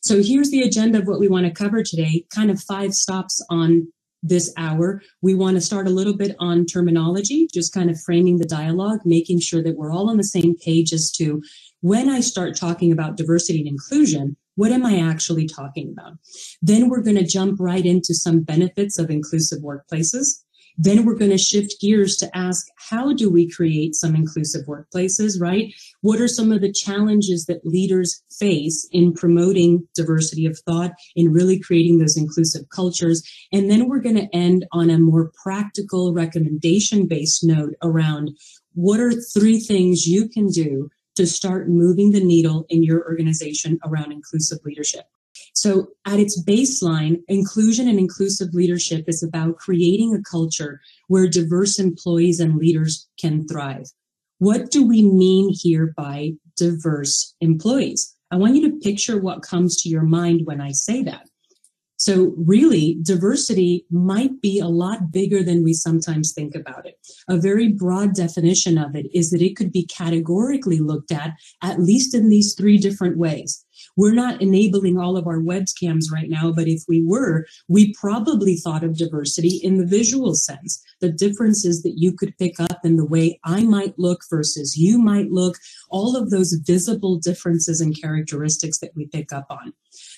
So here's the agenda of what we want to cover today, kind of 5 stops on this hour. We want to start a little bit on terminology, just kind of framing the dialogue, making sure that we're all on the same page as to when I start talking about diversity and inclusion, what am I actually talking about? Then we're going to jump right into some benefits of inclusive workplaces. Then we're going to shift gears to ask, how do we create some inclusive workplaces, right? What are some of the challenges that leaders face in promoting diversity of thought, in really creating those inclusive cultures? And then we're going to end on a more practical recommendation-based note around what are 3 things you can do to start moving the needle in your organization around inclusive leadership. So at its baseline, inclusion and inclusive leadership is about creating a culture where diverse employees and leaders can thrive. What do we mean here by diverse employees? I want you to picture what comes to your mind when I say that. So really, diversity might be a lot bigger than we sometimes think about it. A very broad definition of it is that it could be categorically looked at least in these 3 different ways. We're not enabling all of our webcams right now, but if we were, we probably thought of diversity in the visual sense, the differences that you could pick up in the way I might look versus you might look, all of those visible differences and characteristics that we pick up on.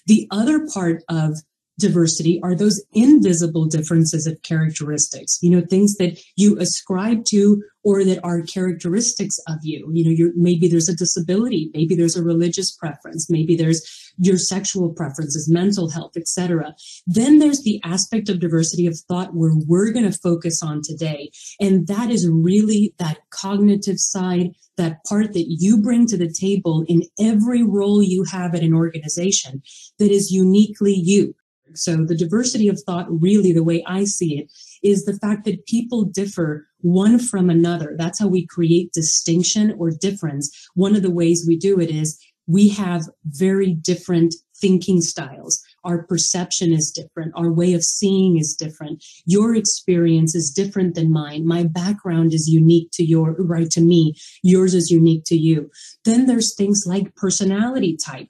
The other part of diversity are those invisible differences of characteristics, things that you ascribe to or that are characteristics of you. Maybe there's a disability, maybe there's a religious preference, maybe there's your sexual preferences, mental health, etc. Then there's the aspect of diversity of thought where we're going to focus on today. And that is really that cognitive side, that part that you bring to the table in every role you have at an organization that is uniquely you. So the diversity of thought, really the way I see it, is the fact that people differ one from another. That's how we create distinction or difference. One of the ways we do it is we have very different thinking styles. Our perception is different. Our way of seeing is different. Your experience is different than mine. My background is unique to me. Yours is unique to you. Then there's things like personality type.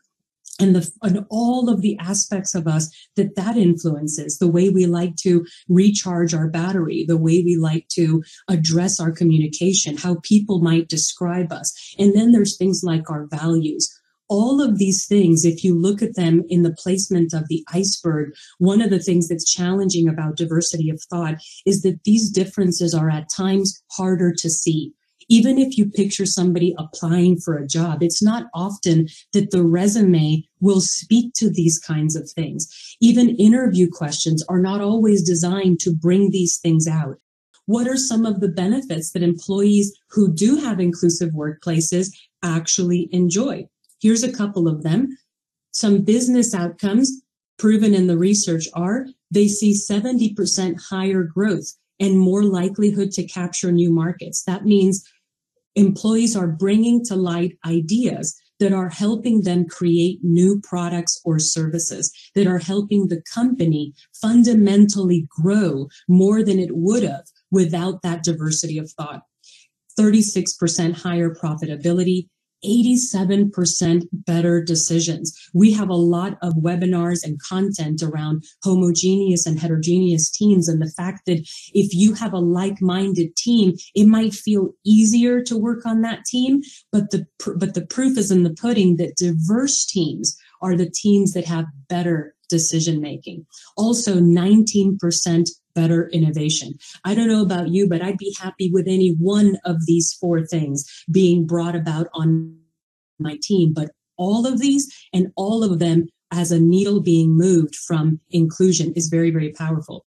And all of the aspects of us that influences, the way we like to recharge our battery, the way we like to address our communication, how people might describe us. And then there's things like our values. All of these things, if you look at them in the placement of the iceberg, one of the things that's challenging about diversity of thought is that these differences are at times harder to see. Even if you picture somebody applying for a job, it's not often that the resume will speak to these kinds of things. Even interview questions are not always designed to bring these things out. What are some of the benefits that employees who do have inclusive workplaces actually enjoy? Here's a couple of them. Some business outcomes proven in the research are they see 70% higher growth and more likelihood to capture new markets. That means employees are bringing to light ideas that are helping them create new products or services, that are helping the company fundamentally grow more than it would have without that diversity of thought. 36% higher profitability, 87% better decisions. We have a lot of webinars and content around homogeneous and heterogeneous teams, and the fact that if you have a like-minded team, it might feel easier to work on that team, but the proof is in the pudding that diverse teams are the teams that have better decision making. Also, 19% better innovation. I don't know about you, but I'd be happy with any one of these 4 things being brought about on my team. But all of these and all of them as a needle being moved from inclusion is very, very powerful.